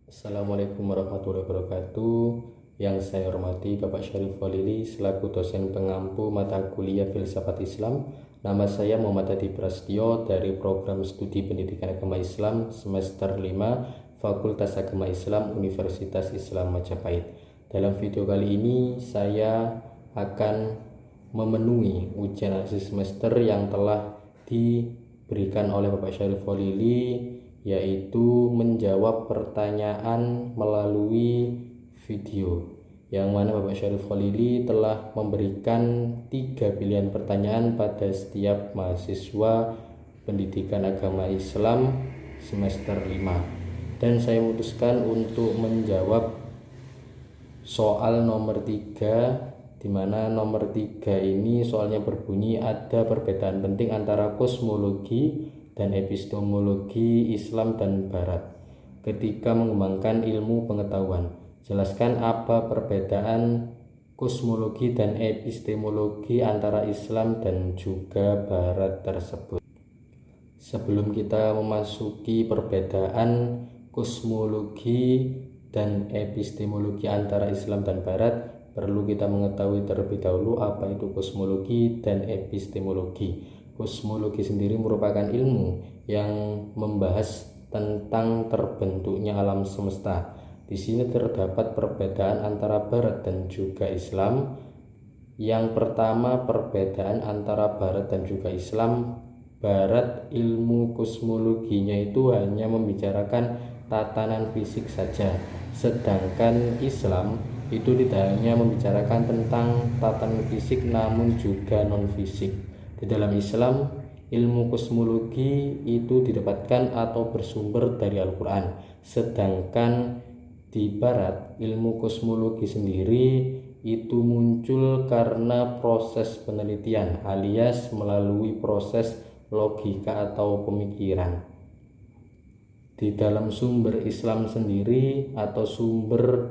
Assalamualaikum warahmatullahi wabarakatuh. Yang saya hormati Bapak Syarif Walili selaku dosen pengampu mata kuliah Filsafat Islam. Nama saya Muhammad Hadi Prasetyo dari program studi pendidikan agama Islam semester 5 Fakultas Agama Islam Universitas Islam Majapahit. Dalam video kali ini saya akan memenuhi ujian akhir semester yang telah diberikan oleh Bapak Syarif Walili, yaitu menjawab pertanyaan melalui video, yang mana Bapak Syarif Walili telah memberikan 3 pilihan pertanyaan pada setiap mahasiswa pendidikan agama Islam semester 5, dan saya memutuskan untuk menjawab soal nomor 3, di mana nomor 3 ini soalnya berbunyi, ada perbedaan penting antara kosmologi dan epistemologi Islam dan Barat ketika mengembangkan ilmu pengetahuan. Jelaskan apa perbedaan kosmologi dan epistemologi antara Islam dan juga Barat tersebut. Sebelum kita memasuki perbedaan kosmologi dan epistemologi antara Islam dan Barat, perlu kita mengetahui terlebih dahulu apa itu kosmologi dan epistemologi. Kosmologi sendiri merupakan ilmu yang membahas tentang terbentuknya alam semesta. Di sini terdapat perbedaan antara Barat dan juga Islam. Yang pertama, perbedaan antara Barat dan juga Islam. Barat ilmu kosmologinya itu hanya membicarakan tatanan fisik saja, sedangkan Islam itu tidak hanya membicarakan tentang tatanan fisik namun juga non fisik. Di dalam Islam, ilmu kosmologi itu didapatkan atau bersumber dari Al-Quran, sedangkan di Barat, ilmu kosmologi sendiri itu muncul karena proses penelitian alias melalui proses logika atau pemikiran. Di dalam sumber Islam sendiri atau sumber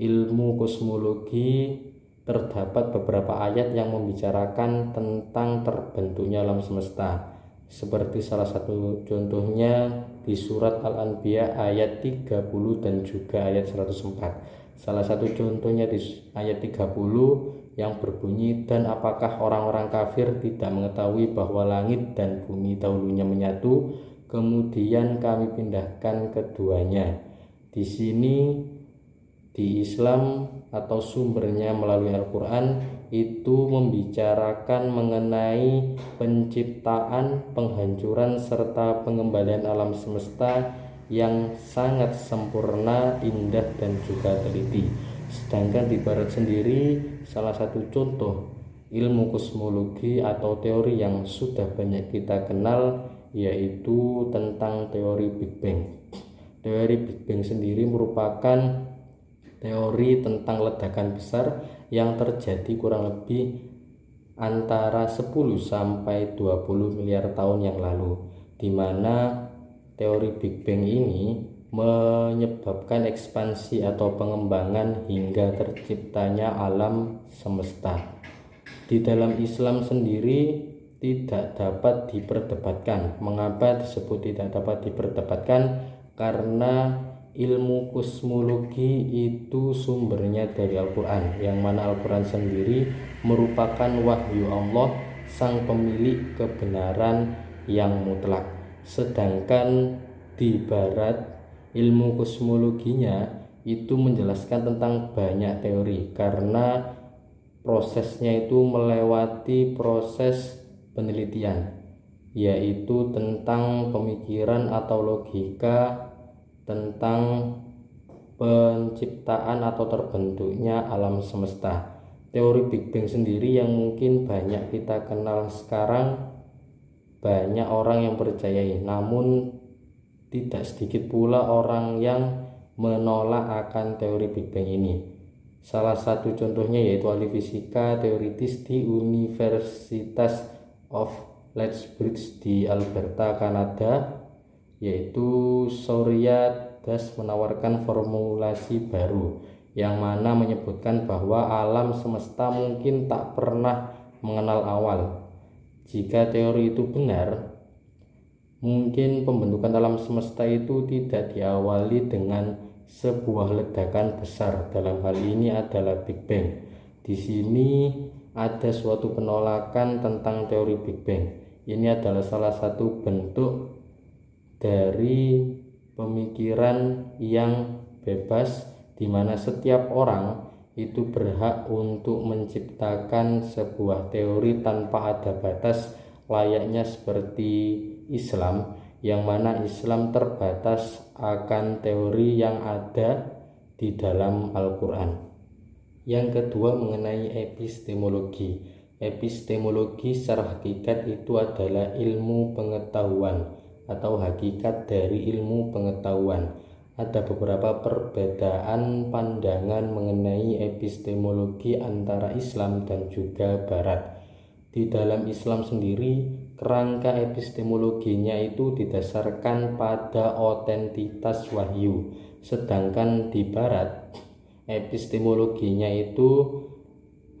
ilmu kosmologi terdapat beberapa ayat yang membicarakan tentang terbentuknya alam semesta, seperti salah satu contohnya di surat Al-Anbiya ayat 30 dan juga ayat 104. Salah satu contohnya di ayat 30 yang berbunyi, dan apakah orang-orang kafir tidak mengetahui bahwa langit dan bumi dahulunya menyatu, kemudian kami pindahkan keduanya. Di sini di Islam atau sumbernya melalui Al-Quran itu membicarakan mengenai penciptaan, penghancuran, serta pengembalian alam semesta yang sangat sempurna, indah, dan juga teliti. Sedangkan di Barat sendiri, salah satu contoh ilmu kosmologi atau teori yang sudah banyak kita kenal yaitu tentang teori Big Bang. Teori Big Bang sendiri merupakan teori tentang ledakan besar yang terjadi kurang lebih antara 10 sampai 20 miliar tahun yang lalu, di mana teori Big Bang ini menyebabkan ekspansi atau pengembangan hingga terciptanya alam semesta. Di dalam Islam sendiri tidak dapat diperdebatkan. Mengapa disebut tidak dapat diperdebatkan? Karena ilmu kosmologi itu sumbernya dari Al-Quran, yang mana Al-Quran sendiri merupakan wahyu Allah, sang pemilik kebenaran yang mutlak. Sedangkan di Barat, ilmu kosmologinya itu menjelaskan tentang banyak teori, karena prosesnya itu melewati proses penelitian, yaitu tentang pemikiran atau logika tentang penciptaan atau terbentuknya alam semesta. Teori Big Bang sendiri yang mungkin banyak kita kenal sekarang, banyak orang yang percayai, namun tidak sedikit pula orang yang menolak akan teori Big Bang ini. Salah satu contohnya yaitu ahli fisika teoritis di Universitas of Lethbridge di Alberta, Kanada, yaitu Surya Das, menawarkan formulasi baru yang mana menyebutkan bahwa alam semesta mungkin tak pernah mengenal awal. Jika teori itu benar, mungkin pembentukan alam semesta itu tidak diawali dengan sebuah ledakan besar. Dalam hal ini adalah Big Bang. Di sini ada suatu penolakan tentang teori Big Bang. Ini adalah salah satu bentuk dari pemikiran yang bebas, di mana setiap orang itu berhak untuk menciptakan sebuah teori tanpa ada batas, layaknya seperti Islam, yang mana Islam terbatas akan teori yang ada di dalam Al-Quran. Yang kedua, mengenai epistemologi. Epistemologi secara hakikat itu adalah ilmu pengetahuan atau hakikat dari ilmu pengetahuan. Ada beberapa perbedaan pandangan mengenai epistemologi antara Islam dan juga Barat. Di dalam Islam sendiri, kerangka epistemologinya itu didasarkan pada otentitas wahyu. Sedangkan di Barat, epistemologinya itu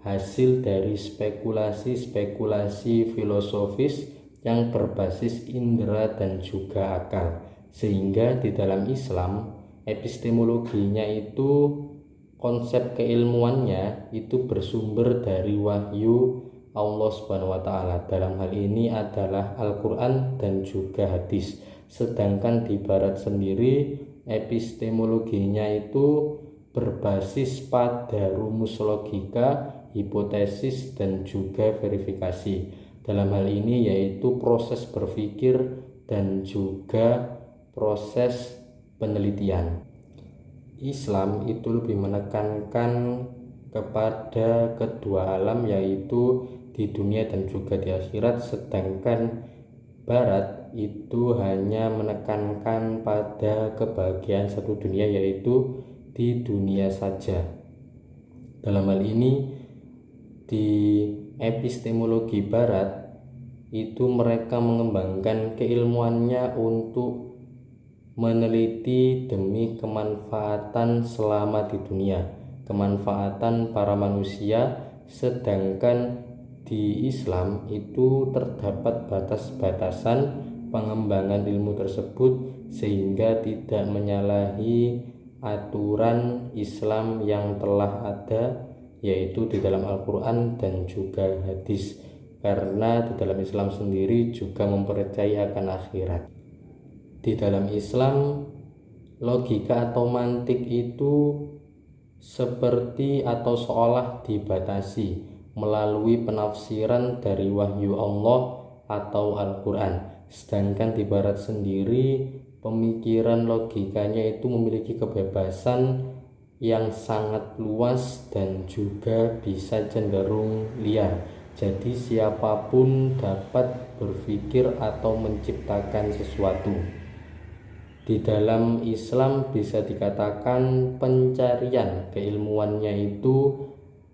hasil dari spekulasi-spekulasi filosofis yang berbasis indera dan juga akal. Sehingga di dalam Islam, epistemologinya itu konsep keilmuannya itu bersumber dari wahyu Allah Subhanahu wa taala. Dalam hal ini adalah Al-Qur'an dan juga hadis. Sedangkan di Barat sendiri, epistemologinya itu berbasis pada rumus logika, hipotesis dan juga verifikasi. Dalam hal ini yaitu proses berpikir dan juga proses penelitian. Islam itu lebih menekankan kepada kedua alam, yaitu di dunia dan juga di akhirat, sedangkan Barat itu hanya menekankan pada kebahagiaan satu dunia, yaitu di dunia saja. Dalam hal ini, di epistemologi Barat itu mereka mengembangkan keilmuannya untuk meneliti demi kemanfaatan selama di dunia, kemanfaatan para manusia. Sedangkan di Islam itu terdapat batas-batasan pengembangan ilmu tersebut, sehingga tidak menyalahi aturan Islam yang telah ada, yaitu di dalam Al-Quran dan juga hadis, karena di dalam Islam sendiri juga mempercayai akan akhirat. Di dalam Islam, logika atau mantik itu seperti atau seolah dibatasi melalui penafsiran dari wahyu Allah atau Al-Quran. Sedangkan di Barat sendiri, pemikiran logikanya itu memiliki kebebasan yang sangat luas dan juga bisa cenderung liar. Jadi siapapun dapat berpikir atau menciptakan sesuatu. Di dalam Islam bisa dikatakan pencarian keilmuannya itu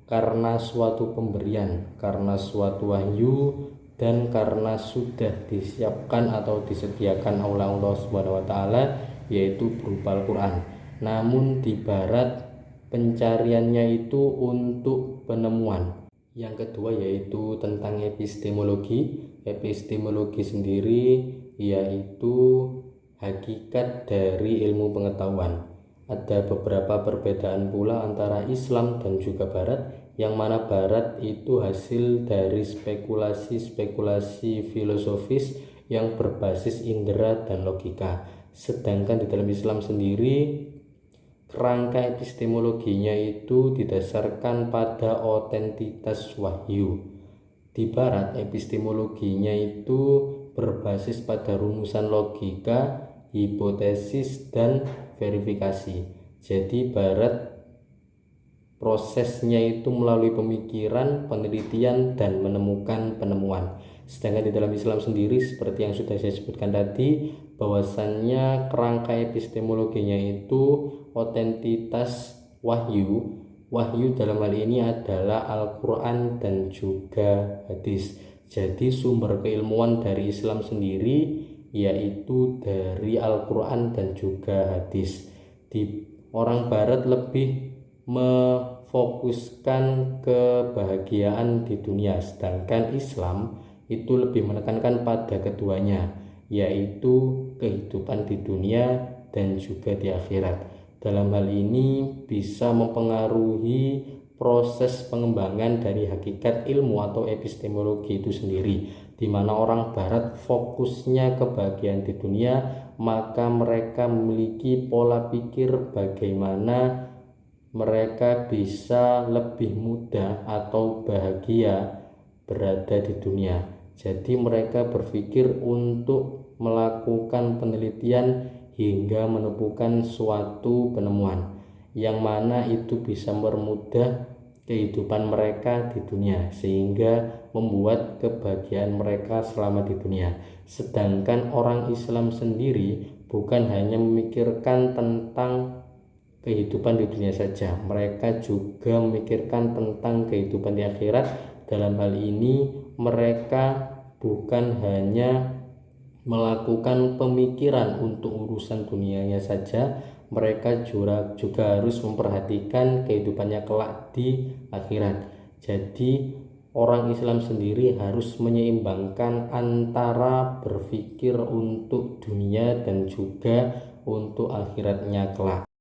karena suatu pemberian, karena suatu wahyu, dan karena sudah disiapkan atau disediakan oleh Allah Subhanahu wa taala, yaitu berupa Al-Qur'an. Namun di Barat pencariannya itu untuk penemuan. Yang kedua yaitu tentang epistemologi. Epistemologi sendiri yaitu hakikat dari ilmu pengetahuan. Ada beberapa perbedaan pula antara Islam dan juga Barat, yang mana Barat itu hasil dari spekulasi-spekulasi filosofis yang berbasis indera dan logika. Sedangkan di dalam Islam sendiri, kerangka epistemologinya itu didasarkan pada otentitas wahyu. Di Barat, epistemologinya itu berbasis pada rumusan logika, hipotesis dan verifikasi. Jadi Barat prosesnya itu melalui pemikiran, penelitian dan menemukan penemuan. Sedangkan di dalam Islam sendiri, seperti yang sudah saya sebutkan tadi, bahwasannya kerangka epistemologinya itu otentitas wahyu. Wahyu dalam hal ini adalah Al-Quran dan juga hadis. Jadi sumber keilmuan dari Islam sendiri yaitu dari Al-Quran dan juga hadis. Di orang Barat lebih memfokuskan kebahagiaan di dunia, sedangkan Islam itu lebih menekankan pada keduanya, yaitu kehidupan di dunia dan juga di akhirat. Dalam hal ini bisa mempengaruhi proses pengembangan dari hakikat ilmu atau epistemologi itu sendiri, di mana orang barat fokusnya ke bagian di dunia, maka mereka memiliki pola pikir bagaimana mereka bisa lebih mudah atau bahagia berada di dunia. Jadi mereka berpikir untuk melakukan penelitian hingga menemukan suatu penemuan yang mana itu bisa mempermudah kehidupan mereka di dunia sehingga membuat kebahagiaan mereka selama di dunia. Sedangkan orang Islam sendiri bukan hanya memikirkan tentang kehidupan di dunia saja, mereka juga memikirkan tentang kehidupan di akhirat. Dalam hal ini mereka bukan hanya melakukan pemikiran untuk urusan dunianya saja, mereka juga harus memperhatikan kehidupannya kelak di akhirat. Jadi orang Islam sendiri harus menyeimbangkan antara berpikir untuk dunia dan juga untuk akhiratnya kelak.